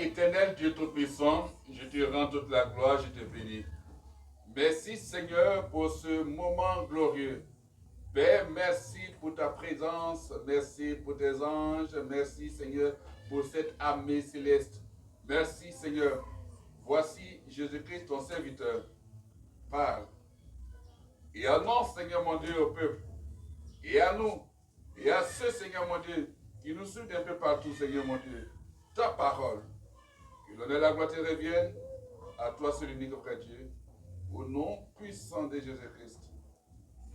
éternel, Dieu Tout-Puissant, je te rends toute la gloire, je te bénis. Merci Seigneur pour ce moment glorieux. Père, merci pour ta présence, merci pour tes anges, merci Seigneur pour cette armée céleste. Merci Seigneur. Voici Jésus-Christ, ton serviteur. Parle. Et annonce, Seigneur mon Dieu, au peuple. Et à nous. Et à ceux, Seigneur mon Dieu, qui nous suivent un peu partout, Seigneur mon Dieu. Ta parole. Que l'honneur et la gloire te reviennent. À toi, seul unique auprès de Dieu. Au nom puissant de Jésus-Christ.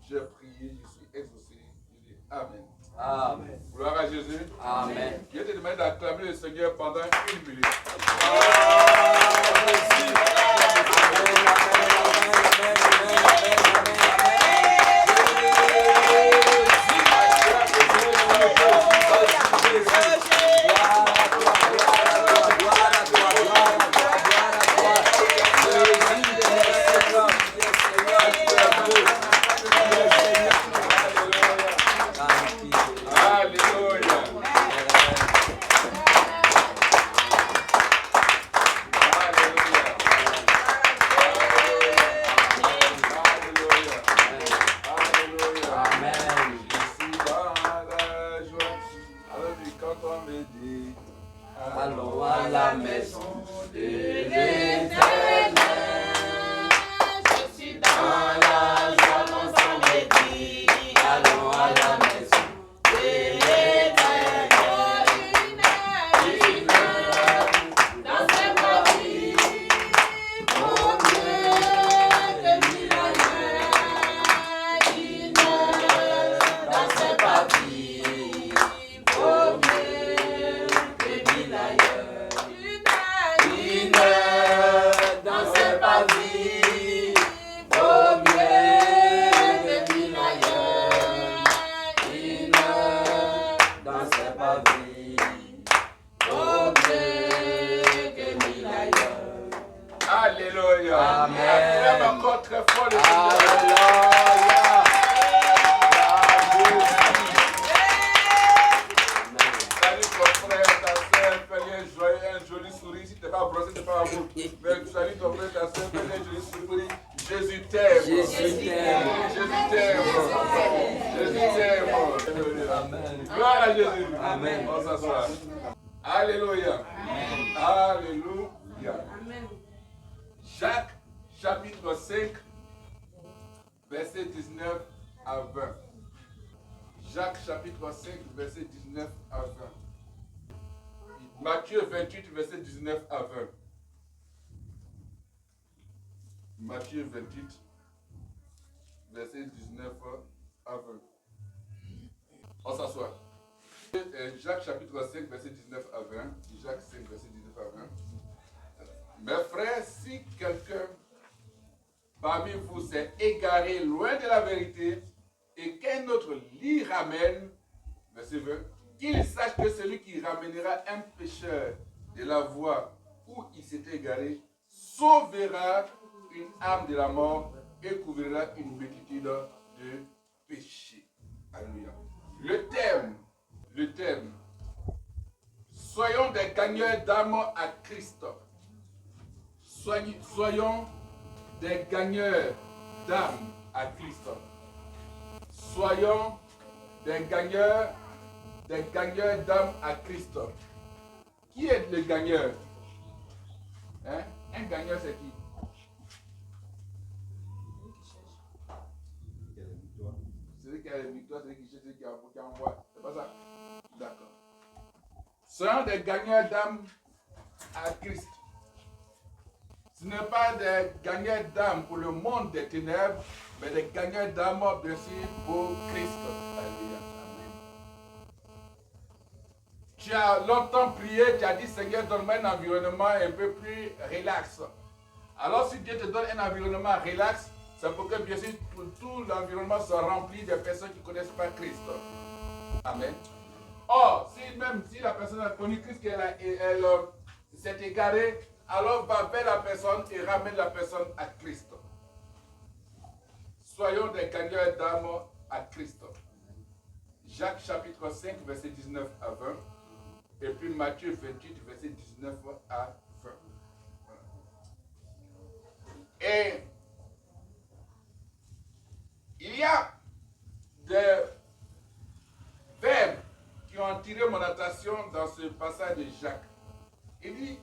J'ai prié, je suis exaucé. Je dis Amen. Amen. Gloire à Jésus. Amen. Je te demande d'acclamer le Seigneur pendant 1 minute. Allons à la maison de l'Éternel. Je suis dans la joie, mon sang me dit. Allons à la maison de l'Éternel. Une heure dans cette vie, mon Dieu de mille ailleurs. Une heure dans cette vie, mon Dieu. Dans cette vie, vaut mieux que mille ailleurs. Une heure dans cette vie, vaut mieux que mille ailleurs. Alléluia. Amen. Acclame encore très fort le Seigneur. Alléluia. Salut ton frère, ta soeur, fais un joli sourire. Si tu n'es pas brossé, tu n'es pas à bout. Mais salut ton frère, ta soeur, fais un joli sourire. Jésus t'aime. Jésus t'aime. Jésus t'aime. Jésus t'aime. Amen. Gloire à Jésus. Amen. On s'assoit. Alléluia. Alléluia. Jacques chapitre 5, verset 19 à 20. Jacques chapitre 5, verset 19 à 20. Matthieu 28, verset 19 à 20. Matthieu 28, verset 19 à 20. On s'assoit. Jacques chapitre 5, verset 19 à 20. Jacques 5, verset 19 à 20. Mes frères, si quelqu'un parmi vous s'est égaré loin de la vérité et qu'un autre l'y ramène, verset 20, qu'il sache que celui qui ramènera un pécheur de la voie où il s'est égaré sauvera une âme de la mort et couvrira une multitude de péchés. Alléluia. Le thème, soyons des gagneurs d'âme à Christ. Soyons des gagneurs d'âme à Christ. Soyons des gagneurs d'âme à Christ. Qui est le gagneur? Hein? Un gagneur, c'est qui? Celui qui a la victoire, celui qui cherche, celui qui envoie. C'est pas ça? D'accord. Soyons des gagneurs d'âme à Christ. Ce n'est pas des gagneurs d'âme pour le monde des ténèbres, mais des gagneurs d'âme, bien sûr, pour Christ. Alléluia. Tu as longtemps prié, tu as dit, Seigneur, donne-moi un environnement un peu plus relax. Alors, si Dieu te donne un environnement relax, c'est pour que, bien sûr, tout l'environnement soit rempli de personnes qui ne connaissent pas Christ. Amen. Or, même si la personne a connu Christ, elle s'est égarée, alors va vers la personne et ramène la personne à Christ. Soyons des gagneurs d'âme à Christ. Jacques chapitre 5, verset 19 à 20. Et puis Matthieu 28, verset 19 à 20. Voilà. Et il y a des verbes qui ont attiré mon attention dans ce passage de Jacques. Il dit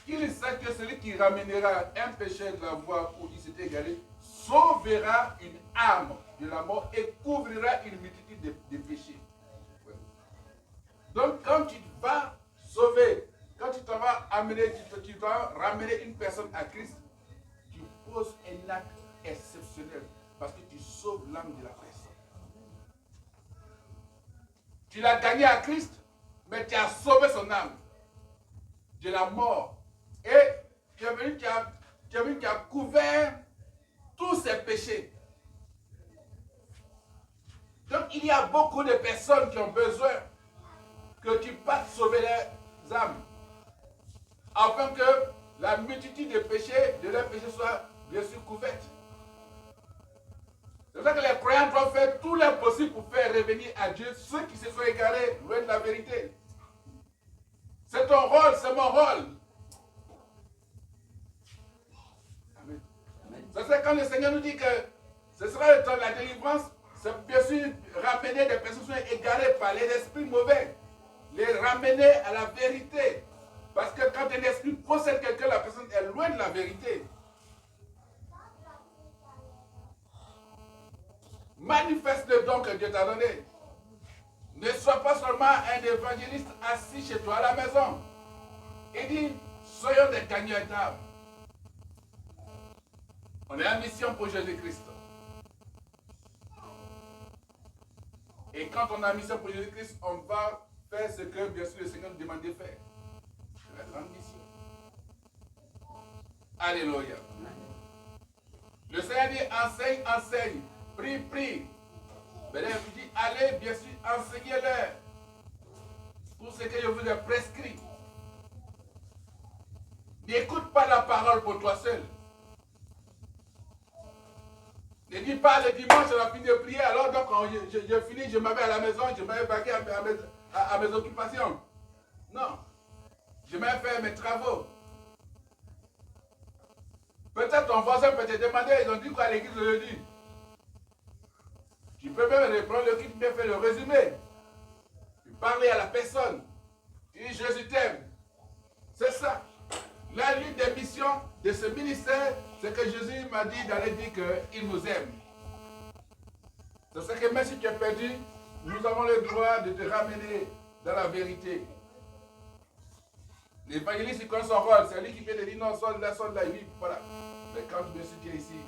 qu'il sait que celui qui ramènera un péché de la voie où il s'est égaré sauvera une âme de la mort et couvrira une multitude de péchés. Ouais. Donc quand tu vas sauver, quand tu t'en vas amener, tu vas ramener une personne à Christ, tu poses un acte exceptionnel parce que tu sauves l'âme de la personne. Tu l'as gagné à Christ, mais tu as sauvé son âme de la mort. Et tu es venu, tu as couvert tous ses péchés. Donc il y a beaucoup de personnes qui ont besoin que tu passes sauver leurs âmes, afin que la multitude de péchés, de leurs péchés soit bien sûr couverte. C'est pour ça que les croyants doivent faire tout leur possible pour faire revenir à Dieu ceux qui se sont égarés loin de la vérité. C'est ton rôle, c'est mon rôle. Amen. C'est quand le Seigneur nous dit que ce sera le temps de la délivrance, c'est bien sûr ramener des personnes qui sont égarées par les esprits mauvais, les ramener à la vérité. Parce que quand un esprit possède quelqu'un, la personne est loin de la vérité. Manifeste le don que Dieu t'a donné. Ne sois pas seulement un évangéliste assis chez toi à la maison. Il dit, soyons des gagnants d'âme. On est en mission pour Jésus-Christ. Et quand on est en mission pour Jésus-Christ, on va faire ce que bien sûr le Seigneur nous demande de faire. C'est la grande mission. Alléluia. Le Seigneur dit, enseigne. Prie. Mais là, il vous dit, allez, bien sûr, enseignez-leur tout ce que je vous ai prescrit. N'écoute pas la parole pour toi seul. Ne dis pas le dimanche, on a fini de prier, alors donc je finis, je m'avais à la maison, je m'avais vagué à mes occupations. Non. Je m'avais fait mes travaux. Peut-être ton voisin peut te demander, ils ont dit quoi à l'église le jeudi. Tu peux même reprendre le kit, bien faire le résumé. Tu parles à la personne. Tu dis, Jésus t'aime. C'est ça. La lutte des missions de ce ministère, c'est que Jésus m'a dit d'aller dire qu'il nous aime. C'est ce que même si tu es perdu, nous avons le droit de te ramener dans la vérité. L'évangéliste, il connaît son rôle. C'est lui qui peut te dire non, sonne là, oui, voilà. Mais quand bien sûr tu es ici,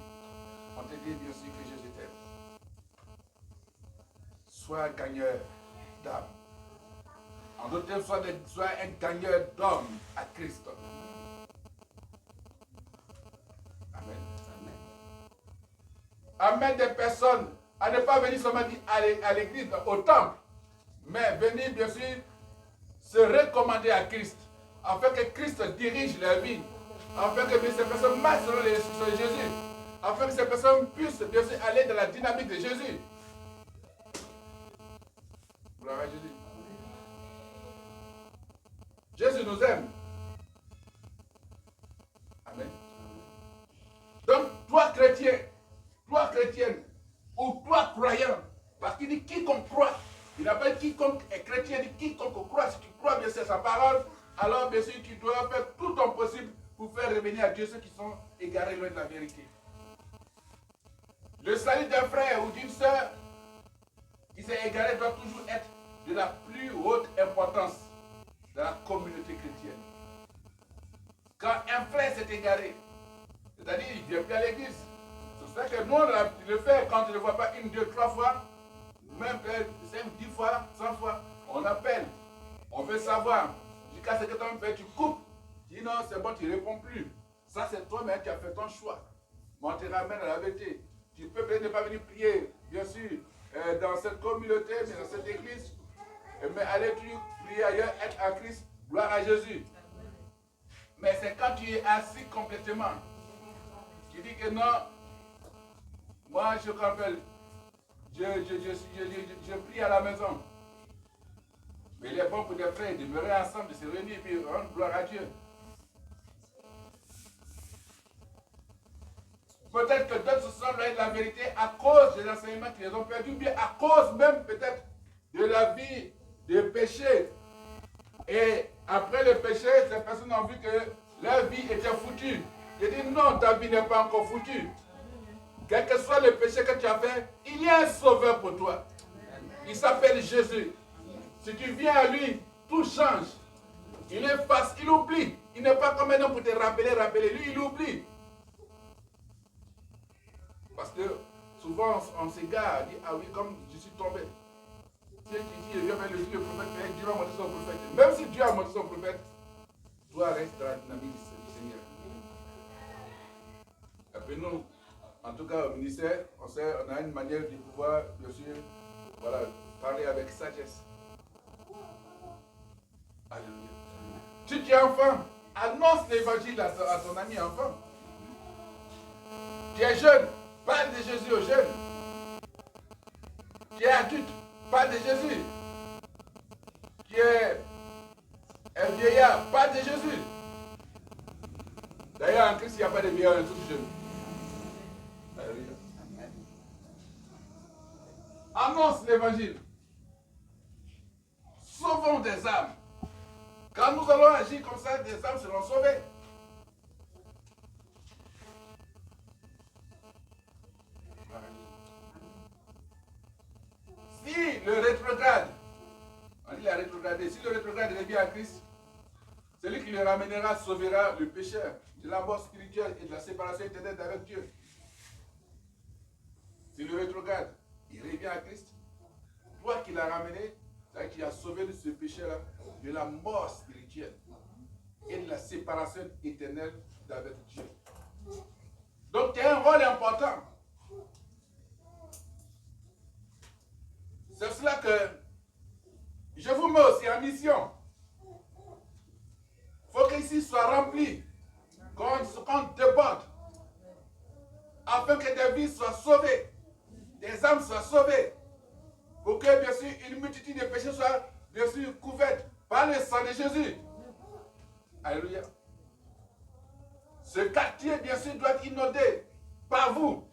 on te dit bien sûr que Jésus t'aime. Sois gagneur d'âme. En d'autres termes, sois un gagneur d'homme à Christ. Amen. Amène des personnes à ne pas venir seulement à l'église, au temple, mais venir bien sûr se recommander à Christ, afin que Christ dirige leur vie, afin que ces personnes marchent selon les instructions de Jésus, afin que ces personnes puissent bien sûr aller dans la dynamique de Jésus. Gloire à Jésus. Jésus nous aime. Amen. Donc, toi chrétien, toi chrétienne, ou toi croyant, parce qu'il dit quiconque croit, il appelle quiconque est chrétien, il dit quiconque croit, si tu crois bien c'est sa parole, alors bien sûr tu dois faire tout ton possible pour faire revenir à Dieu ceux qui sont égarés loin de la vérité. Le salut d'un frère ou d'une sœur qui s'est égaré doit toujours être de la plus haute importance dans la communauté chrétienne. Quand un frère s'est égaré, c'est-à-dire il ne vient plus à l'église, c'est ça que nous on le fait quand tu ne le vois pas 1, 2, 3 fois, même 5, 10 fois, 100 fois, on appelle, on veut savoir, jusqu'à ce que toi tu coupes, tu dis non c'est bon, tu ne réponds plus. Ça c'est toi-même qui as fait ton choix. Mais on te ramène à la vérité. Tu peux peut-être ne pas venir prier, bien sûr, dans cette communauté, mais dans cette église, mais aller toujours prier ailleurs, être en Christ, gloire à Jésus. Mais c'est quand tu es assis complètement, tu dis que non, moi je rappelle, je prie à la maison. Mais il est bon pour des frères de demeurer ensemble, de se réunir et puis rendre gloire à Dieu. Peut-être que d'autres se sont loin de la vérité à cause des enseignements qu'ils ont perdus, bien à cause même peut-être de la vie de péché. Et après le péché, ces personnes ont vu que leur vie était foutue. J'ai dit non, ta vie n'est pas encore foutue. Quel que soit le péché que tu as fait, il y a un sauveur pour toi. Il s'appelle Jésus. Si tu viens à lui, tout change. Il efface, il oublie. Il n'est pas comme un homme pour te rappeler. Lui, il oublie. Parce que souvent, on s'égare, on dit, ah oui, comme je suis tombé. Dieu qui dit, viens le Dieu, le prophète, mais Dieu a montré son prophète. Même si Dieu a montré son prophète, toi reste dans la dynamique du Seigneur. Et puis nous, en tout cas au ministère, on a une manière de pouvoir, bien sûr, voilà, parler avec sagesse. Alléluia. Si tu es enfant, annonce l'évangile à ton ami enfant. Tu es jeune, parle de Jésus aux jeunes. Tu es adulte, parle de Jésus. Tu es un vieillard, parle de Jésus. D'ailleurs, en Christ, il n'y a pas de vieillard, tous jeunes. Alléluia. Annonce l'évangile. Sauvons des âmes. Quand nous allons agir comme ça, des âmes seront sauvées. Si le rétrograde, on dit la rétrogradé, si le rétrograde revient à Christ, celui qui le ramènera sauvera le pécheur de la mort spirituelle et de la séparation éternelle avec Dieu. Si le rétrograde, il revient à Christ, toi qui l'as ramené, c'est-à-dire qui a sauvé de ce péché-là, de la mort spirituelle et de la séparation éternelle avec Dieu. Donc tu as un rôle important. C'est cela que je vous mets aussi en mission. Il faut qu'ici soit rempli, qu'on déborde, afin que des vies soient sauvées, des âmes soient sauvées, pour que, bien sûr, une multitude de péchés soit, bien sûr, couverte par le sang de Jésus. Alléluia. Ce quartier, bien sûr, doit être inondé par vous,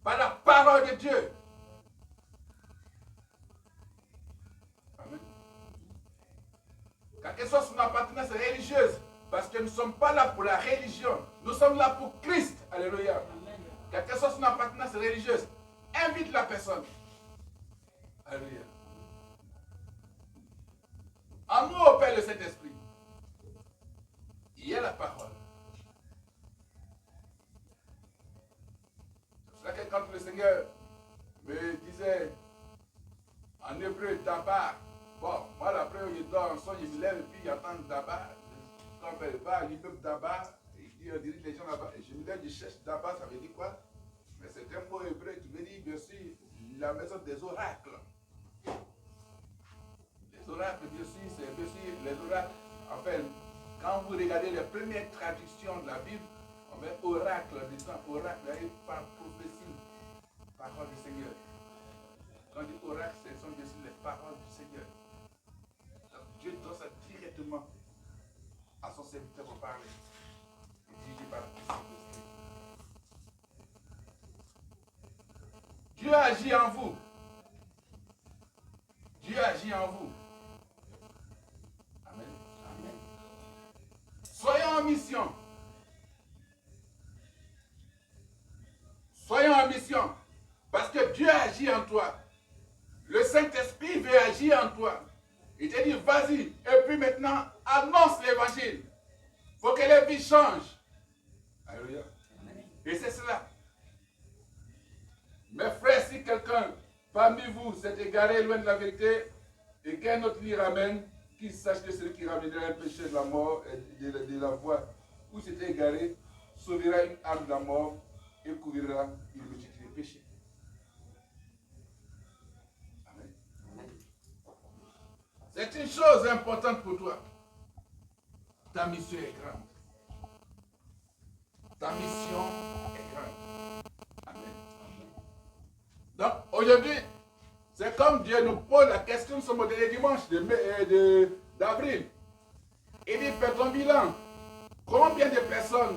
par la parole de Dieu. Amen. Quelle que soit son appartenance religieuse, parce que nous ne sommes pas là pour la religion, nous sommes là pour Christ. Alléluia. Quelle que soit son appartenance religieuse, invite la personne. Alléluia. En nous opère le Saint-Esprit. Il y a la parole. C'est pour ça que quand le Seigneur me disait en hébreu d'abord, bon, moi après je dors en son, je me lève et puis j'entends d'abord. Quand on va, il peut d'abord, il dit on dirige les gens là-bas. Et je me lève, je cherche d'abord, ça veut dire quoi? Mais c'est un mot hébreu qui veut dire bien sûr la maison des oracles. Les oracles, bien sûr, c'est bien sûr les oracles. Enfin, quand vous regardez les premières traductions de la Bible, on met oracle dedans, oracle, par prophétie, parole du Seigneur. Quand on dit oracle, ce sont bien sûr les paroles du Seigneur. Donc Dieu doit ça directement à son serviteur pour parler. Et dirigé par l'Esprit. Dieu agit en vous. Dieu agit en vous. Amen. Amen. Soyons en mission. Soyons en mission. Parce que Dieu agit en toi. Le Saint-Esprit veut agir en toi. Il te dit, vas-y. Et puis maintenant, annonce l'évangile. Il faut que les vies changent. Alléluia. Et c'est cela. Mes frères, si quelqu'un parmi vous s'est égaré loin de la vérité et qu'un autre l'y ramène, qu'il sache que celui qui ramènera un péché de la mort et de la voie où s'était égaré, sauvera une âme de la mort et couvrira une multitude de péchés. Amen. C'est une chose importante pour toi. Ta mission est grande. Ta mission est grande. Amen. Donc, aujourd'hui, C'est comme Dieu nous pose la question ce dernier dimanche d'avril. Il dit, fais ton bilan. Combien de personnes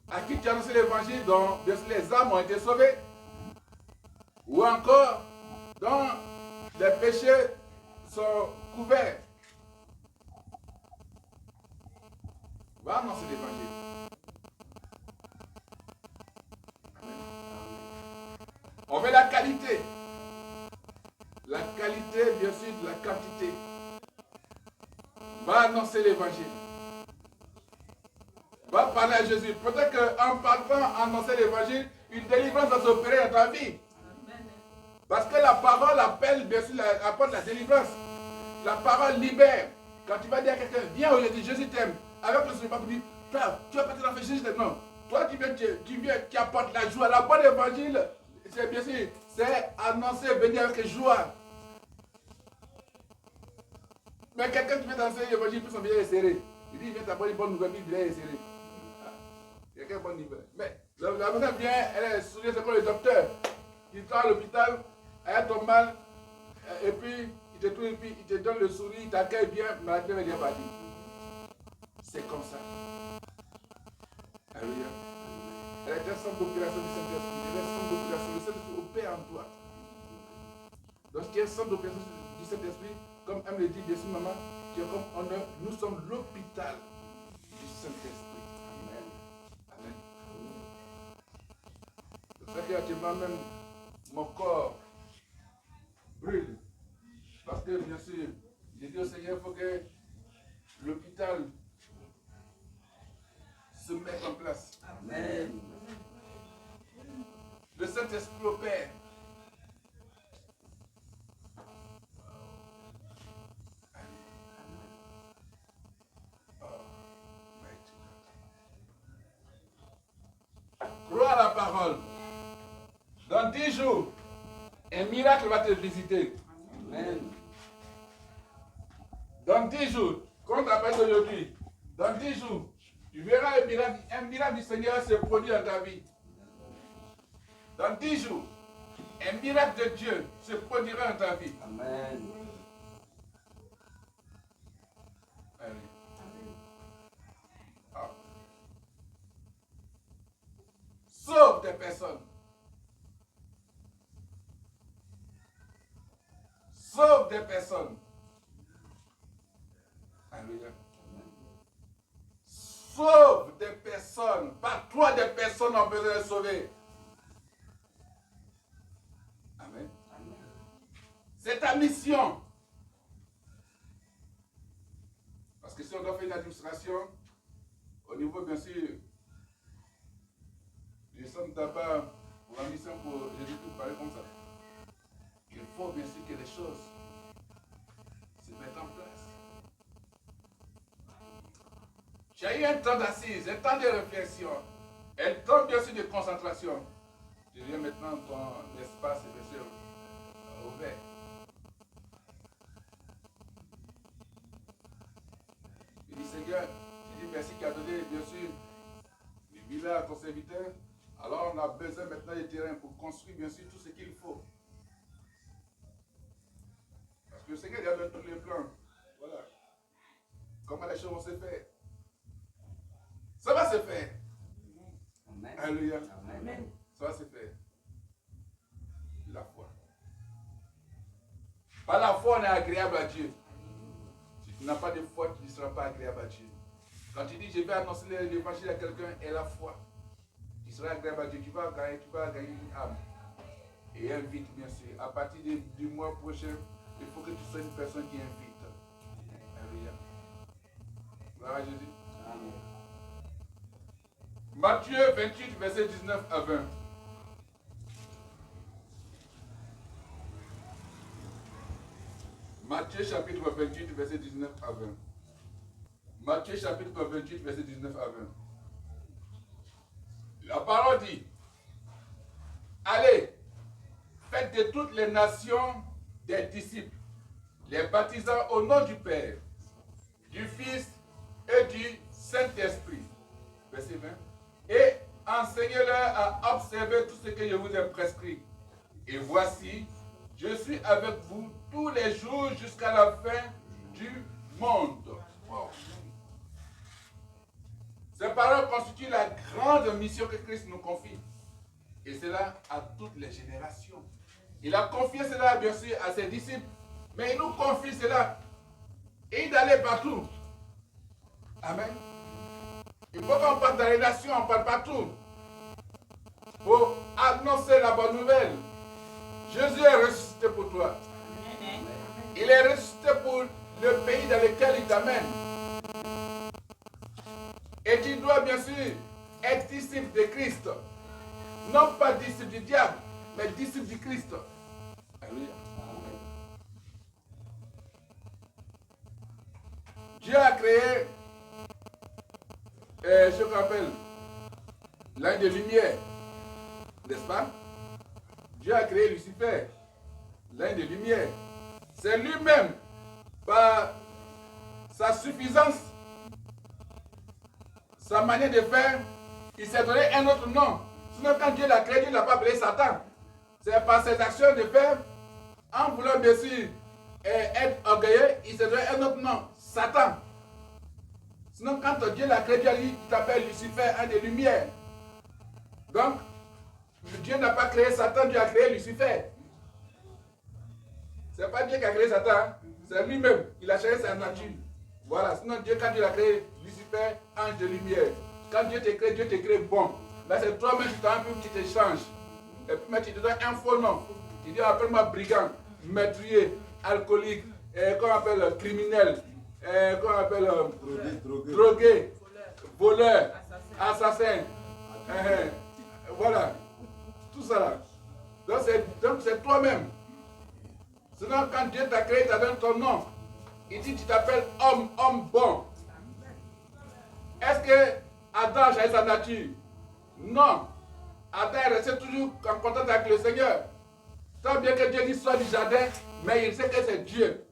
à qui tu as annoncé l'évangile dont les âmes ont été sauvées? Ou encore, dont les péchés sont couverts? Va annoncer l'évangile. On met la qualité. La qualité, bien sûr, de la quantité. Va annoncer l'évangile. Va parler à Jésus. Peut-être qu'en parlant, annoncer l'évangile, une délivrance va s'opérer dans ta vie. Parce que la parole appelle, bien sûr, apporte la délivrance. La parole libère. Quand tu vas dire à quelqu'un, viens aujourd'hui, Jésus t'aime. Avec le Seigneur, tu dis, tu vas partir dans le Jésus t'aime. Non. Toi qui viens, qui apporte la joie. La bonne évangile, c'est bien sûr, c'est annoncer, venir avec joie. Mais quelqu'un qui vient d'annoncer l'évangile, puis son billet est serré. Il dit, viens t'apporter une bonne nouvelle, puis le billet est serré. Quelqu'un bonne nouvelle. Mais la personne vient, elle est souriante, c'est comme le docteur. Il va à l'hôpital, elle tombe mal, et puis il te trouve, et puis il te donne le sourire, il t'accueille bien, mais la vie est partie. C'est comme ça. Alléluia. Elle est un centre d'opération du Saint-Esprit. Elle est un centre d'opération. Le Saint-Esprit opère en toi. Lorsqu'il y a un centre d'opération du Saint-Esprit, comme elle me le dit, bien sûr, maman, tu es comme honneur, nous sommes l'hôpital du Saint-Esprit. Amen. Amen. C'est ça qu'actuellement même, mon corps brûle. Parce que, bien sûr, j'ai dit au Seigneur, il faut que l'hôpital se mette en place. Amen. Le Saint-Esprit opère. Crois à la parole. Dans 10 jours, un miracle va te visiter. Amen. Dans 10 jours, comme la parole d'aujourd'hui, dans 10 jours, tu verras un miracle du Seigneur se produire dans ta vie. Dans 10 jours, un miracle de Dieu se produira dans ta vie. Amen. Allez. Ah. Sauve des personnes. Sauve des personnes. Alléluia. Sauve des personnes. Pas toi, des personnes ont besoin de sauver. Amen. C'est ta mission. Parce que si on doit faire une administration, au niveau, bien sûr, du centre d'abord pour la mission, pour Jésus tout parler comme ça, il faut bien sûr que les choses se mettent en place. Tu as eu un temps d'assise, un temps de réflexion, un temps bien sûr de concentration. Tu viens maintenant ton espace bien sûr ouvert. Il dit Seigneur, tu dis merci qui a donné bien sûr du village à ton serviteur. Alors on a besoin maintenant de terrain pour construire bien sûr tout ce qu'il faut. Parce que le Seigneur il a donné tous les plans. Voilà. Comment les choses vont se faire. Ça va se faire. Amen. Alléluia. Amen. Ça va se faire. La foi. Par la foi, on est agréable à Dieu. Si tu n'as pas de foi, tu ne seras pas agréable à Dieu. Quand tu dis je vais annoncer l'évangile à quelqu'un et la foi, tu seras agréable à Dieu. Tu vas gagner une âme. Et invite, bien sûr. À partir du mois prochain, il faut que tu sois une personne qui invite. Alléluia. Gloire à Jésus. Amen. Matthieu 28, verset 19 à 20. Matthieu chapitre 28, verset 19 à 20. Matthieu chapitre 28, verset 19 à 20. La parole dit, allez, faites de toutes les nations des disciples, les baptisant au nom du Père, du Fils et du Saint-Esprit. Verset 20. Et enseignez-leur à observer tout ce que je vous ai prescrit. Et voici, Je suis avec vous tous les jours jusqu'à la fin du monde. Wow. Ces paroles constituent la grande mission que Christ nous confie. Et cela à toutes les générations. Il a confié cela, bien sûr, à ses disciples. Mais il nous confie cela. Et d'aller partout. Amen. Il faut qu'on parte dans les nations, on part partout. Pour annoncer la bonne nouvelle. Jésus est ressuscité pour toi. Il est ressuscité pour le pays dans lequel il t'amène. Et tu dois bien sûr être disciple de Christ. Non pas disciple du diable, mais disciple du Christ. Alléluia. Dieu a créé ce qu'on appelle l'âge de lumière. N'est-ce pas? Dieu a créé Lucifer, l'âge de lumière. C'est lui-même, par sa suffisance, sa manière de faire, il s'est donné un autre nom. Sinon, quand Dieu l'a créé, Dieu ne l'a pas appelé Satan. C'est par ses actions de faire, en voulant bien sûr être orgueilleux, il s'est donné un autre nom, Satan. Sinon, quand Dieu l'a créé, Dieu a dit, tu t'appelles Lucifer, un des lumières. Donc, Dieu n'a pas créé Satan, Dieu a créé Lucifer. Ce n'est pas Dieu qui a créé Satan, c'est lui-même. Il a changé sa nature. Voilà, sinon Dieu, quand Dieu l'a créé, Lucifer, ange de lumière. Quand Dieu te crée bon. Mais c'est toi-même qui t'as envie, qui te change. Et puis, mais tu te donnes un faux nom. Tu dis, appelle-moi brigand, meurtrier, alcoolique, qu'on appelle criminel, qu'on appelle drogué, voleur, assassin. Voilà. Tout ça là. Donc c'est toi-même. Sinon, quand Dieu t'a créé, il t'a donné ton nom. Il dit, tu t'appelles homme bon. Est-ce que Adam a changé sa nature? Non. Adam est resté toujours en contact avec le Seigneur. Tant bien que Dieu dit soit du jardin, mais il sait que c'est Dieu.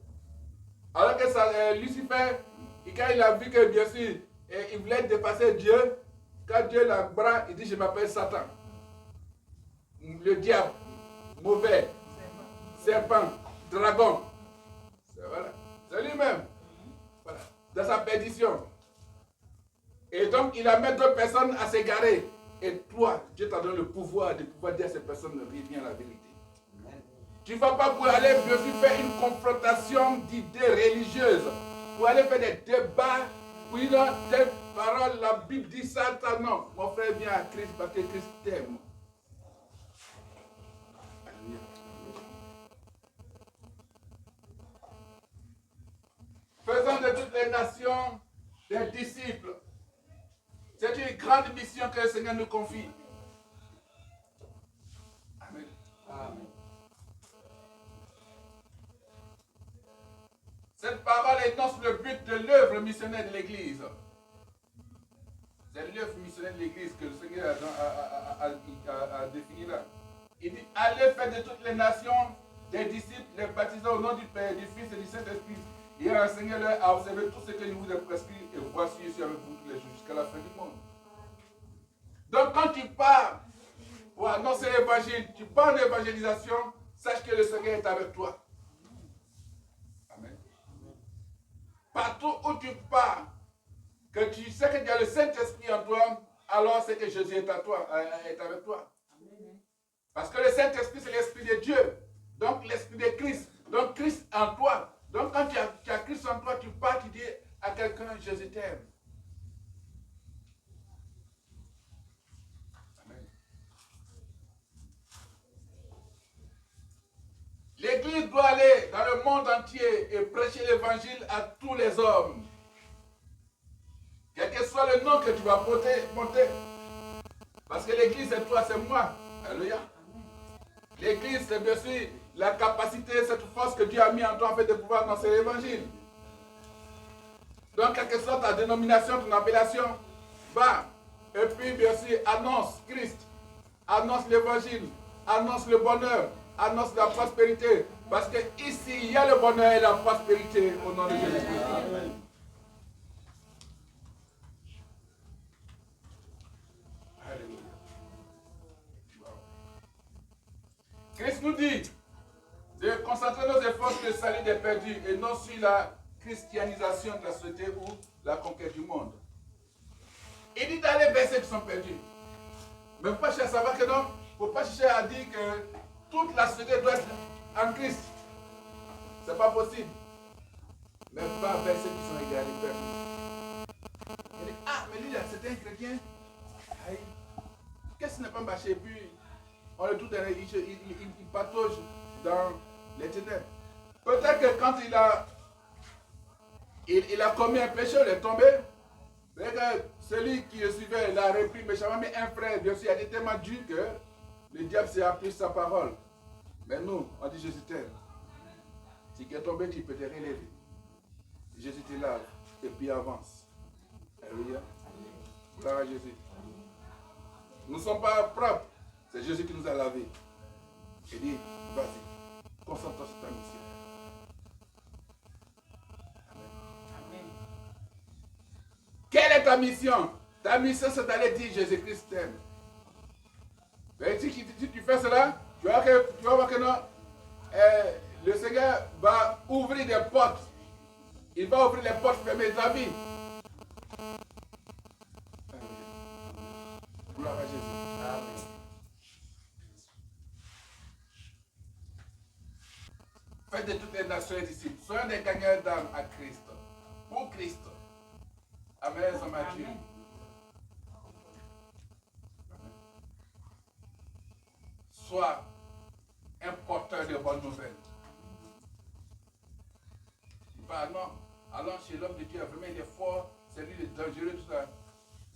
Alors que Lucifer, quand il a vu que bien sûr, il voulait dépasser Dieu, quand Dieu l'a bras, il dit, je m'appelle Satan. Le diable, mauvais, serpent, dragon. Voilà. C'est lui-même. Voilà. Dans sa perdition. Et donc, il a mis d'autres personnes à s'égarer. Et toi, Dieu t'a donné le pouvoir de pouvoir dire à ces personnes de revenir à la vérité. Tu ne vas pas pour aller faire une confrontation d'idées religieuses, pour aller faire des débats, pour dire telle parole, la Bible dit ça, non. Mon frère vient à Christ parce que Christ t'aime. Faisons de toutes les nations des disciples. C'est une grande mission que le Seigneur nous confie. Amen. Amen. Cette parole énonce le but de l'œuvre missionnaire de l'Église. C'est l'œuvre missionnaire de l'Église que le Seigneur a définie là. Il dit, allez faire de toutes les nations des disciples, les baptisant au nom du Père, du Fils et du Saint-Esprit. Et enseignez-leur à observer tout ce que je vous ai prescrit et voici, je suis avec vous tous les jours jusqu'à la fin du monde. Donc quand tu pars pour annoncer l'évangile, tu pars en évangélisation, sache que le Seigneur est avec toi. Amen. Partout où tu pars, que tu sais que tu as le Saint-Esprit en toi, alors c'est que Jésus est avec toi. Parce que le Saint-Esprit, c'est l'Esprit de Dieu. Donc l'Esprit de Christ. Donc Christ en toi. Donc quand tu as Christ en toi, tu pars, tu dis à quelqu'un, Jésus t'aime. Amen. L'Église doit aller dans le monde entier et prêcher l'Évangile à tous les hommes. Quel que soit le nom que tu vas porter. Parce que l'Église, c'est toi, c'est moi. Alléluia. L'Église, c'est bien sûr la capacité, cette force que Dieu a mis en toi en fait de pouvoir annoncer l'Évangile. Donc, quelle que soit ta dénomination, ton appellation, va. Et puis, bien sûr, annonce Christ. Annonce l'Évangile. Annonce le bonheur. Annonce la prospérité. Parce que ici, il y a le bonheur et la prospérité au nom de Jésus-Christ. Amen. Christ nous dit salut des perdus et non sur la christianisation de la société ou la conquête du monde. Il dit dans les versets qui sont perdus. Mais il ne faut pas chercher à savoir que non, il ne faut pas chercher à dire que toute la société doit être en Christ. Ce n'est pas possible. Même pas vers ceux qui sont égarés, perdus. Il dit, ah, mais lui, c'était un chrétien. Aïe. Qu'est-ce qui n'a pas marché? Et puis, on le tout il patauge dans les ténèbres. Peut-être que quand il a commis un péché, il est tombé. Peut-être que celui qui le suivait, il a repris méchamment, mais un frère, bien sûr, il a été tellement dur que le diable s'est appris sa parole. Mais nous, on dit Jésus t'aime. Si tu es tombé, tu peux te relever. Jésus te lave et puis avance. Alléluia. Gloire à Jésus. Nous ne sommes pas propres. C'est Jésus qui nous a lavés. Il dit, vas-y, concentre-toi sur ta mission. Amen. Quelle est ta mission? Ta mission, c'est d'aller dire Jésus-Christ t'aime. Si tu fais cela, tu vas voir que non, le Seigneur va ouvrir des portes. Il va ouvrir les portes fermées de ta vie. Gloire à Jésus. Amen. Faites de toutes les nations les disciples. Soyez des gagnants d'âme à Christ. Pour Christ. Amen, Dieu. Sois un porteur de bonnes nouvelles. Bah non, allons chez l'homme de Dieu, vraiment il est fort, c'est lui le dangereux, tout ça.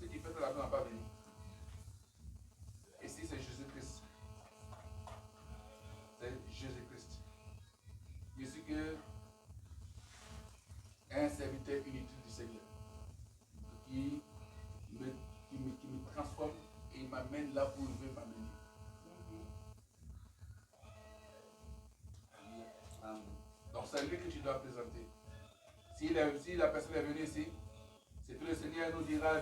Ce qui fait que la vie n'a pas venu. Ici c'est Jésus-Christ. C'est Jésus-Christ. Je suis que un serviteur inutile du Seigneur qui me transforme et il m'amène là où il veut m'amener. Donc c'est lui que tu dois présenter. Si la personne est venue ici, c'est que le Seigneur nous dira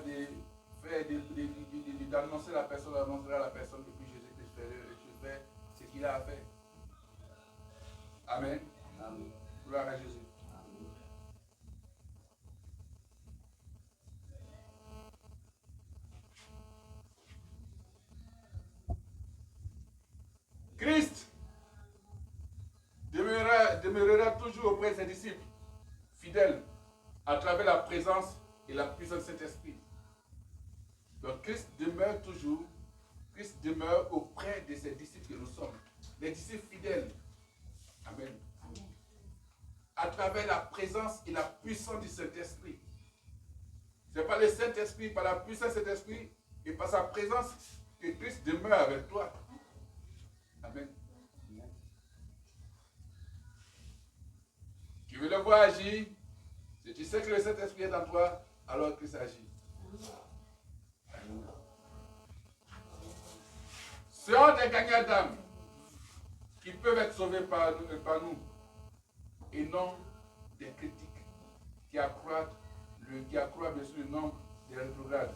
d'annoncer la personne, annoncera la personne depuis Jésus-Christ fait ce qu'il a à faire. Amen. Amen. Gloire à Jésus. Amen. Christ demeurera toujours auprès de ses disciples, fidèles, à travers la présence et la puissance de Saint-Esprit. Donc Christ demeure toujours, Christ demeure auprès de ses disciples que nous sommes, les disciples fidèles. Amen. À travers la présence et la puissance du Saint-Esprit. C'est par le Saint-Esprit, par la puissance du Saint-Esprit et par sa présence que Christ demeure avec toi. Amen. Tu veux le voir agir? Si tu sais que le Saint-Esprit est dans toi, alors Christ agit. Seront des gagnants d'âme qui peuvent être sauvés par nous et non des critiques qui accroissent bien sûr le nombre des rétrogrades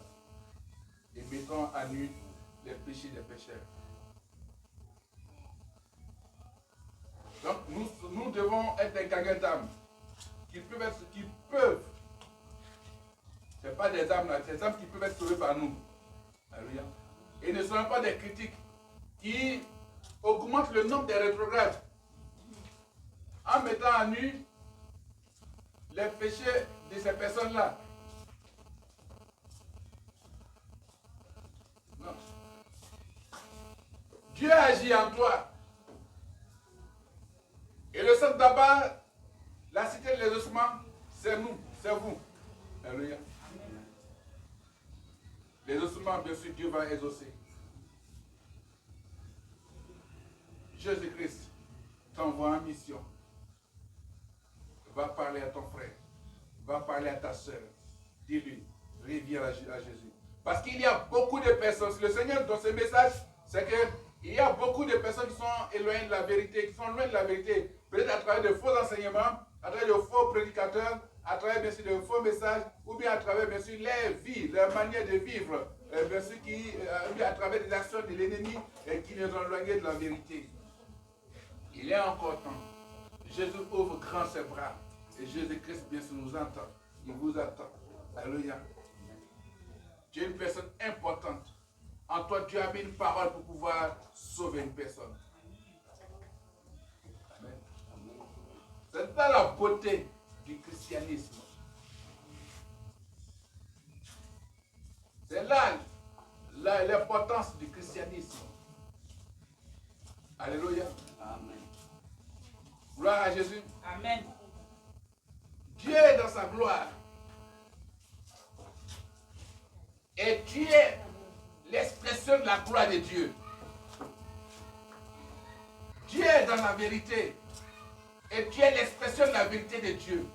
et mettant à nu les péchés des pécheurs. Donc nous devons être des gagnants d'âme qui peuvent, ce n'est pas des âmes là, des âmes qui peuvent être sauvées par nous. Alléluia. Et ne sont pas des critiques qui augmentent le nombre des rétrogrades en mettant à nu les péchés de ces personnes-là. Non. Dieu agit en toi. Et le centre d'abord, la cité de l'exaucement, c'est nous, c'est vous. Alléluia. L'exaucement, bien sûr, Dieu va exaucer. Jésus-Christ t'envoie en mission. Va parler à ton frère. Va parler à ta soeur. Dis-lui, reviens à Jésus. Parce qu'il y a beaucoup de personnes, le Seigneur dans ce message, c'est qu'il y a beaucoup de personnes qui sont éloignées de la vérité, qui sont loin de la vérité. Peut-être à travers de faux enseignements, à travers de faux prédicateurs, à travers bien sûr de faux messages, ou bien à travers bien sûr les vies, leur manière de vivre, bien sûr à travers des actions de l'ennemi qui nous ont éloignés de la vérité. Il est encore temps. Jésus ouvre grand ses bras. Et Jésus-Christ, bien sûr, nous entend. Il vous attend. Alléluia. Tu es une personne importante. En toi, Dieu a mis une parole pour pouvoir sauver une personne. Amen. C'est ça la beauté du christianisme. C'est là l'importance du christianisme. Alléluia. Amen. Gloire à Jésus. Amen. Dieu est dans sa gloire. Et tu es l'expression de la gloire de Dieu. Dieu est dans la vérité. Et tu es l'expression de la vérité de Dieu.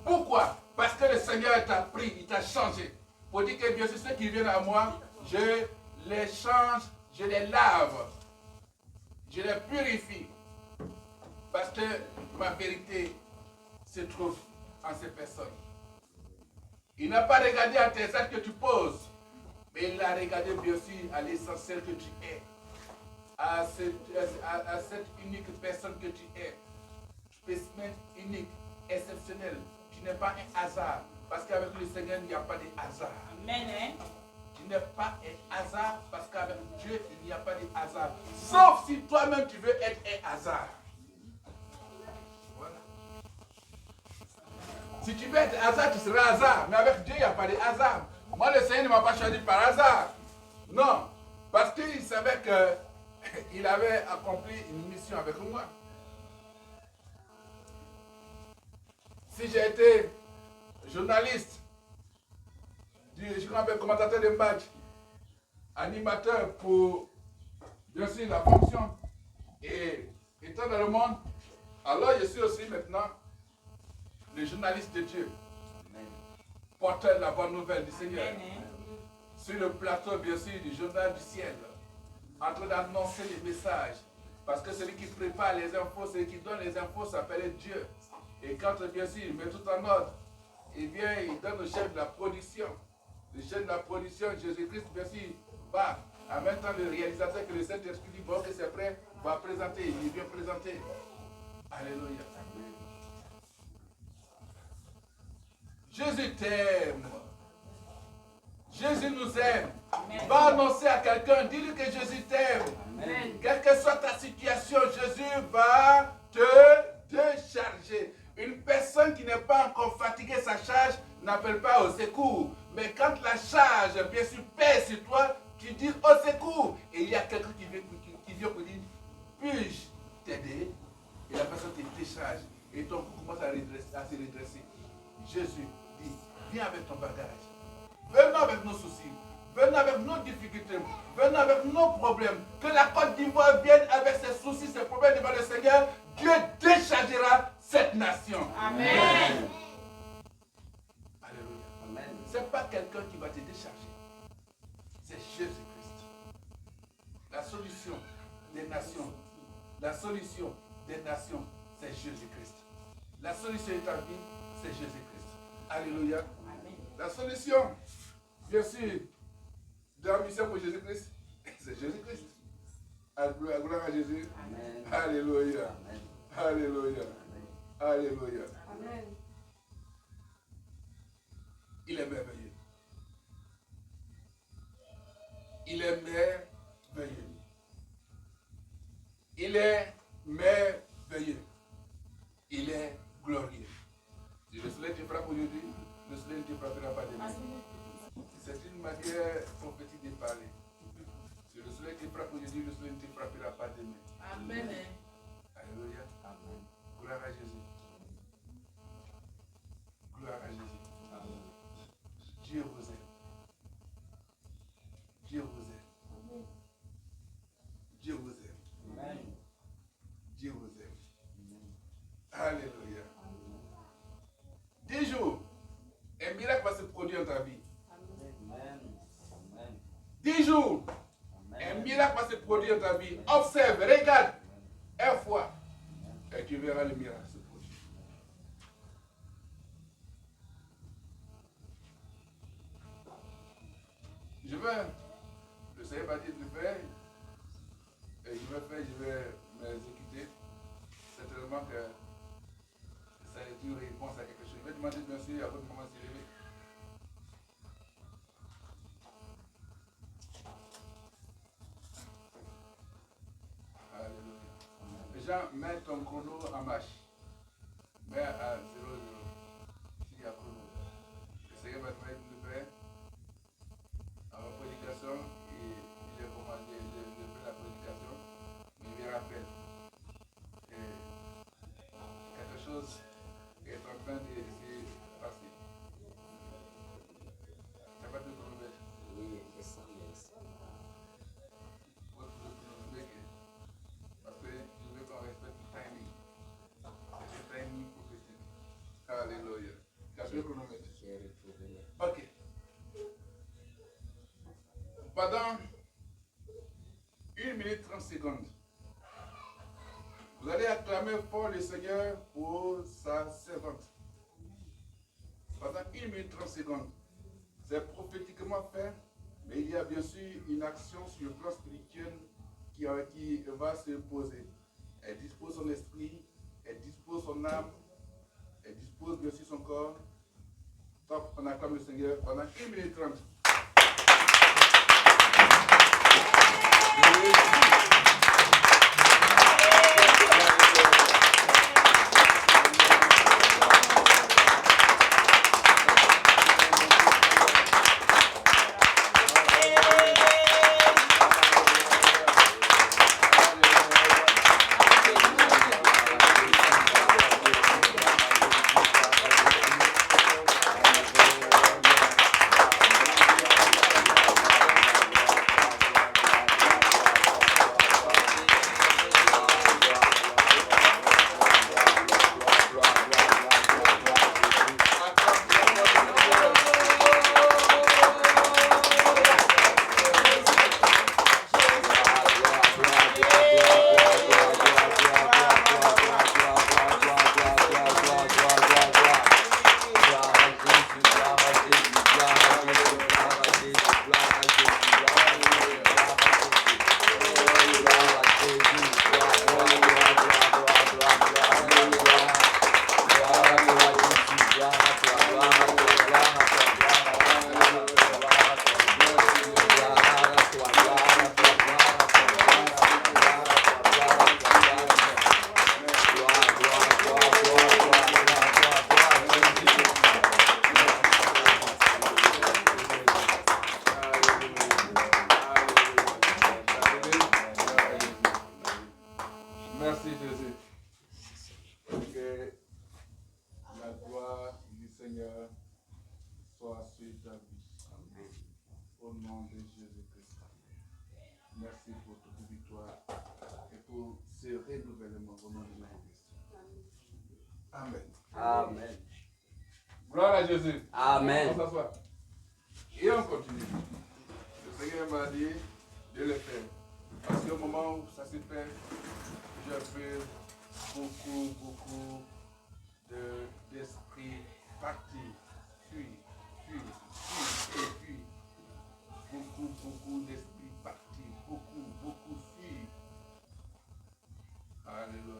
Pourquoi? Parce que le Seigneur t'a pris, il t'a changé. Pour dire que bien sûr, ceux qui viennent à moi, je les change, je les lave, je les purifie. Parce que ma vérité se trouve en ces personnes. Il n'a pas regardé à tes actes que tu poses, mais il a regardé bien sûr à l'essentiel que tu es, à cette unique personne que tu es, spécimen unique, exceptionnel. Tu n'es pas un hasard, parce qu'avec le Seigneur, il n'y a pas de hasard. Amen. Hein? Tu n'es pas un hasard, parce qu'avec Dieu, il n'y a pas de hasard. Sauf si toi-même tu veux être un hasard. Voilà. Si tu veux être hasard, tu seras hasard. Mais avec Dieu, il n'y a pas de hasard. Moi, le Seigneur ne m'a pas choisi par hasard. Non. Parce qu'il savait qu'il avait accompli une mission avec moi. Si j'ai été journaliste, je m'appelle commentateur de match, animateur pour, bien sûr, la fonction, et étant dans le monde, alors je suis aussi maintenant le journaliste de Dieu, porteur de la bonne nouvelle du Seigneur, sur le plateau, bien sûr, du journal du ciel, en train d'annoncer les messages, parce que celui qui prépare les infos, celui qui donne les infos s'appelle Dieu. Et quand, bien sûr, il met tout en ordre, il vient, il donne au chef de la production. Le chef de la production, Jésus-Christ, bien sûr, va. En même temps, le réalisateur que le Saint-Esprit dit, bon, que c'est prêt, va présenter, il vient présenter. Alléluia. Jésus t'aime. Jésus nous aime. Amen. Va annoncer à quelqu'un, dis-lui que Jésus t'aime. Quelle que soit ta situation, Jésus va te décharger. Une personne qui n'est pas encore fatiguée, sa charge n'appelle pas au secours. Mais quand la charge, bien sûr, pèse sur toi, tu dis au secours. Et il y a quelqu'un qui vient pour dire, puis-je t'aider? Et la personne te décharge. Et ton cou commence à se redresser. Jésus dit, viens avec ton bagage. Venons avec nos soucis. Venons avec nos difficultés. Venons avec nos problèmes. Que la Côte d'Ivoire vienne avec ses soucis, ses problèmes devant le Seigneur. Dieu déchargera cette nation. Amen. Alléluia. Amen. Ce n'est pas quelqu'un qui va te décharger. C'est Jésus-Christ. La solution des nations. La solution des nations, c'est Jésus-Christ. La solution de ta vie, c'est Jésus-Christ. Alléluia. Amen. La solution, bien sûr, de la mission pour Jésus-Christ, c'est Jésus-Christ. Gloire à Jésus. Amen. Alléluia. Amen. Alléluia. Amen. Alléluia. Amen. Il est merveilleux. Il est merveilleux. Il est merveilleux. Il est glorieux. Si le soleil te frappe aujourd'hui, le soleil ne te frappera pas demain. C'est une manière prophétique de parler. Si le soleil te frappe aujourd'hui, le soleil ne te frappera pas demain. Amen. Alléluia. Amen. Gloire à Jésus. Gloire à Jésus. Amen. Dieu vous aime. Dieu vous aime. Amen. Dieu vous aime. Amen. Dieu vous aime. Amen. Alléluia. Amen. 10 jours, un miracle va se produire dans ta vie. Amen. 10 jours, un miracle va se produire dans ta vie. Observe, regarde, une fois, et tu verras le miracle se produire. Je vais, le Seigneur m'a dit de le faire, et je vais faire, je vais m'exécuter. Certainement que une réponse à quelque chose. Je vais demander bien sûr à votre maman de se lever. Alléluia. Jean, mets ton chrono en marche. Mets à 0,0. S'il y a chrono. Le Seigneur va te mettre le Père en prédication et j'ai commandé, je fais la prédication, mais il me rappelle que quelque chose est en train de se passer. Ça va te chronomètre. Oui, je sens bien. Parce que je veux qu'on respecte le timing. C'est le timing prophétique. Alléluia. Tu as pris le chronomètre? J'ai retrouvé. Ok. Pendant 1 minute 30 secondes, vous allez acclamer fort le Seigneur pour sa servante. Pendant 1 minute 30 secondes, c'est prophétiquement fait, mais il y a bien sûr une action sur le plan spirituel qui va se poser. Elle dispose son esprit, elle dispose son âme, elle dispose bien sûr son corps. Donc on acclame le Seigneur pendant 1 minute 30. Merci Jésus. Que la gloire du Seigneur soit sur ta vie. Au nom de Jésus-Christ. Merci pour toute victoire et pour ce renouvellement au nom de Jésus-Christ. Amen. Amen. Gloire à Jésus. Amen. On s'assoit. Et on continue. Le Seigneur m'a dit de le faire. Parce qu'au moment où ça s'est fait, j'ai fait beaucoup d'esprit parti, fuir. Beaucoup d'esprit parti, beaucoup fuir. Alléluia.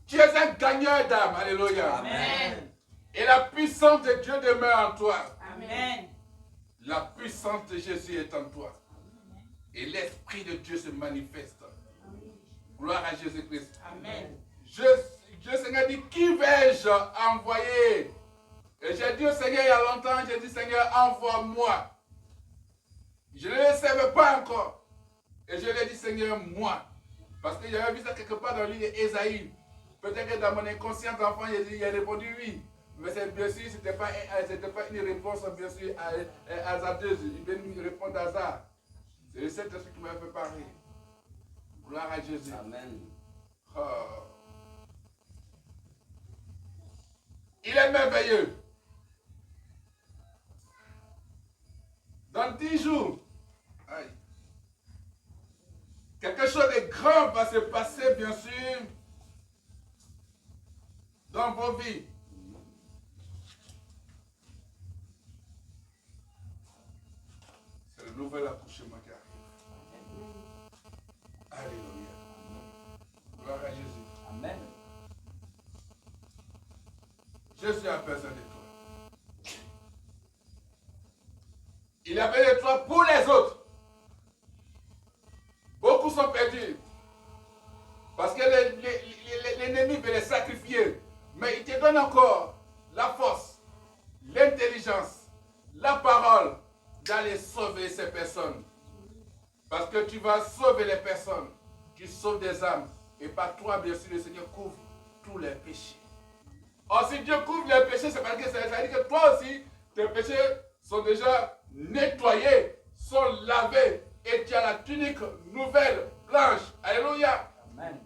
Tu es un gagneur d'âme. Alléluia. Amen. Et la puissance de Dieu demeure en toi. Amen. La puissance de Jésus est en toi. Et l'Esprit de Dieu se manifeste. Gloire à Jésus-Christ. Amen. Dieu Seigneur dit, qui vais-je envoyer? Et j'ai dit au Seigneur il y a longtemps, j'ai dit, Seigneur, envoie-moi. Je ne le savais pas encore. Et je lui ai dit, Seigneur, moi. Parce que j'avais vu ça quelque part dans le livre d'Ésaïe. Peut-être que dans mon inconscient enfant, il a répondu oui. Mais bien sûr, ce n'était pas une réponse bien sûr hasardeuse. Il venait me répondre hasard. C'est le Saint-Esprit qui m'a fait parler. Gloire à Jésus. Amen. Oh. Il est merveilleux. Dans 10 jours, aïe, quelque chose de grand va se passer, bien sûr, dans vos vies. C'est le nouvel accouchement qui arrive. Alléluia. Gloire à Jésus. Amen. Jésus a besoin de toi. Il a besoin de toi pour les autres. Beaucoup sont perdus. Parce que l'ennemi veut les sacrifier. Mais il te donne encore la force, l'intelligence, la parole d'aller sauver ces personnes. Parce que tu vas sauver les personnes. Tu sauves des âmes. Et par toi, bien sûr, le Seigneur couvre tous les péchés. Or, si Dieu couvre les péchés, c'est parce que ça veut dire que toi aussi, tes péchés sont déjà nettoyés, sont lavés. Et tu as la tunique nouvelle, blanche. Alléluia. Amen.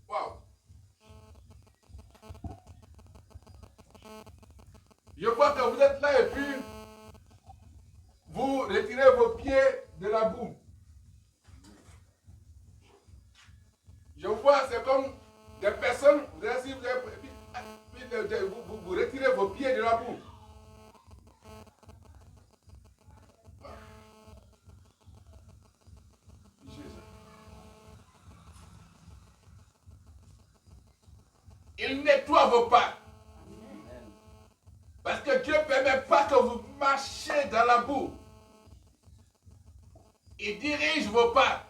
Wow. Je vois que vous êtes là et puis vous retirez vos pieds de la boue. Je vois, c'est comme des personnes, vous retirez vos pieds de la boue. Il nettoie vos pas. Parce que Dieu ne permet pas que vous marchiez dans la boue. Il dirige vos pas.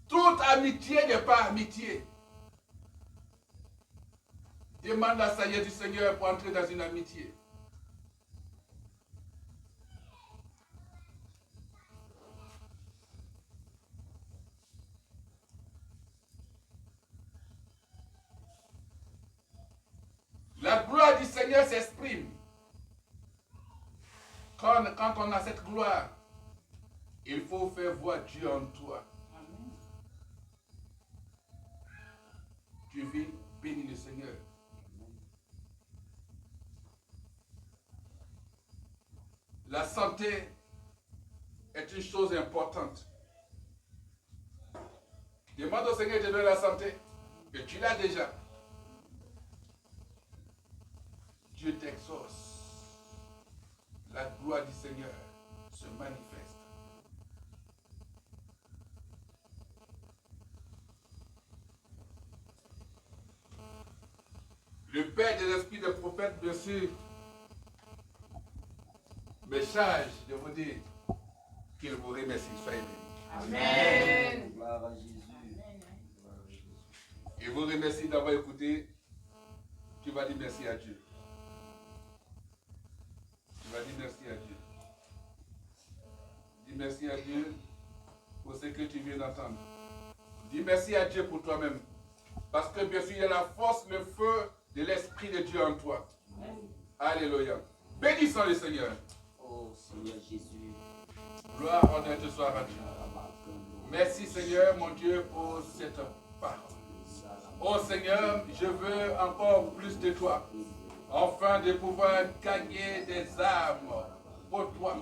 Toute amitié n'est pas amitié. Demande la sagesse du Seigneur pour entrer dans une amitié. La gloire du Seigneur s'exprime. Quand on a cette gloire, il faut faire voir Dieu en toi. Amen. Tu vis, bénis le Seigneur. La santé est une chose importante. Demande au Seigneur de te donner la santé. Et tu l'as déjà. Dieu t'exauce. La gloire du Seigneur se manifeste. Le Père des esprits des prophètes, bien sûr, me charge de vous dire qu'il vous remercie. Soyez bénis. Amen. Gloire à Jésus. Il vous remercie d'avoir écouté. Tu vas dire merci à Dieu. Tu vas dire merci à Dieu. Dis merci à Dieu pour ce que tu viens d'entendre. Dis merci à Dieu pour toi-même. Parce que bien sûr, il y a la force, le feu de l'Esprit de Dieu en toi. Amen. Alléluia. Bénissons le Seigneur. Oh Seigneur Jésus. Gloire, honneur te soit rendue. Merci Seigneur, mon Dieu, pour cette parole. Oh Seigneur, je veux encore plus de toi. Afin de pouvoir gagner des âmes pour toi.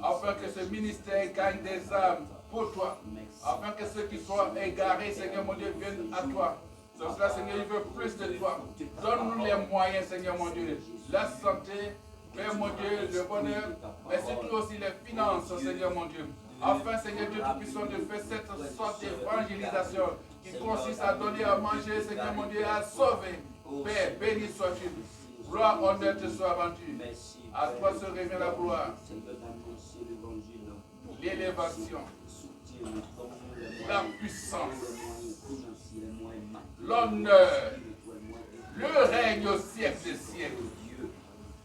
Afin que ce ministère gagne des âmes pour toi. Afin que ceux qui soient égarés, Seigneur mon Dieu, viennent à toi. Sur cela, Seigneur, il veut plus de toi. Donne-nous les moyens, Seigneur mon Dieu. La santé, Père mon Dieu, le bonheur, mais surtout aussi les finances, Seigneur mon Dieu. Afin, Seigneur Dieu Tout-Puissant, de faire cette sorte d'évangélisation qui consiste à donner à manger, Seigneur mon Dieu, à sauver. Père, béni sois-tu. Gloire, honneur te soit rendue. À toi se revient la gloire, l'élévation, la puissance, l'honneur, le règne au siècle des siècles.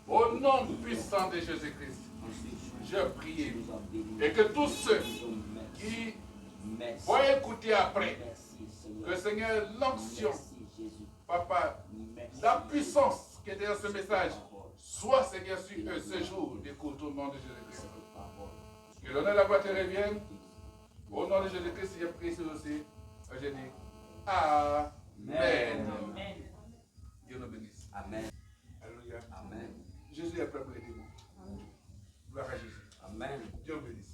Au nom puissant de Jésus-Christ, je prie. Et que tous ceux qui vont écouter après, que Seigneur, l'onction, Papa, la puissance qui est dans ce message, soit Seigneur sur eux ce jour d'écoute au nom de Jésus-Christ. Que l'honneur de la gloire te revienne. Au nom de Jésus-Christ, je prie aussi. Je dis Amen. Amen. Dieu nous bénisse. Amen. Alléluia. Amen. Jésus est prêt pour les démons. Gloire à Jésus. Amen. Dieu bénisse.